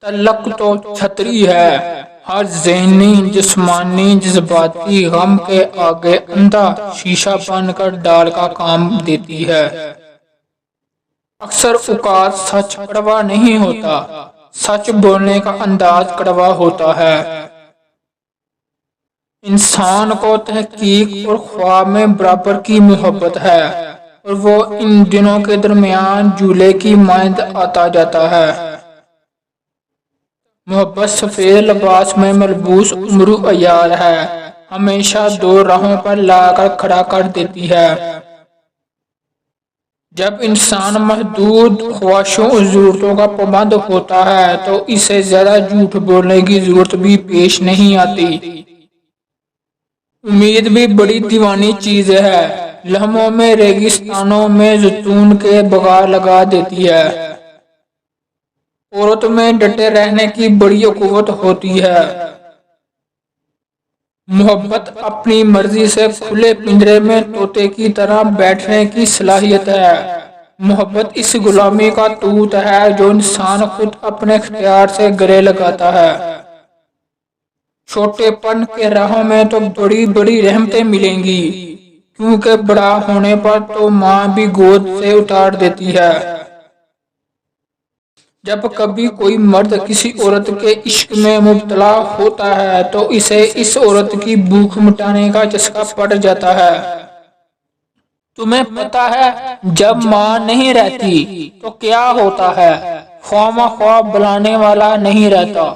تلق تو چھتری ہے، ہر ذہنی جسمانی جذباتی غم کے آگے اندھا شیشہ بن کر ڈال کا کام دیتی ہے۔ اکثر اوقات سچ کڑوا نہیں ہوتا، سچ بولنے کا انداز کڑوا ہوتا ہے۔ انسان کو تحقیق اور خواب میں برابر کی محبت ہے، اور وہ ان دنوں کے درمیان جھولے کی مانند آتا جاتا ہے۔ محبت سفید لباس میں ملبوس امرو عیار ہے، ہمیشہ دو راہوں پر لا کر کھڑا کر دیتی ہے۔ جب انسان محدود خواہشوں اور ضرورتوں کا پابند ہوتا ہے تو اسے زیادہ جھوٹ بولنے کی ضرورت بھی پیش نہیں آتی۔ امید بھی بڑی دیوانی چیز ہے، لمحوں میں ریگستانوں میں زیتون کے بغار لگا دیتی ہے۔ عورت میں ڈٹے رہنے کی بڑی قوت ہوتی ہے۔ محبت اپنی مرضی سے کھلے پنجرے میں طوطے کی طرح بیٹھنے کی صلاحیت ہے۔ محبت اس غلامی کا طوط ہے جو انسان خود اپنے اختیار سے گلے لگاتا ہے۔ چھوٹے پن کے راہوں میں تو بڑی بڑی رحمتیں ملیں گی، کیونکہ بڑا ہونے پر تو ماں بھی گود سے اتار دیتی ہے۔ جب کبھی کوئی مرد کسی عورت کے عشق میں مبتلا ہوتا ہے تو اسے اس عورت کی بھوک مٹانے کا چسکا پڑ جاتا ہے۔ تمہیں پتہ ہے جب ماں نہیں رہتی تو کیا ہوتا ہے؟ خواہ مخواہ بلانے والا نہیں رہتا،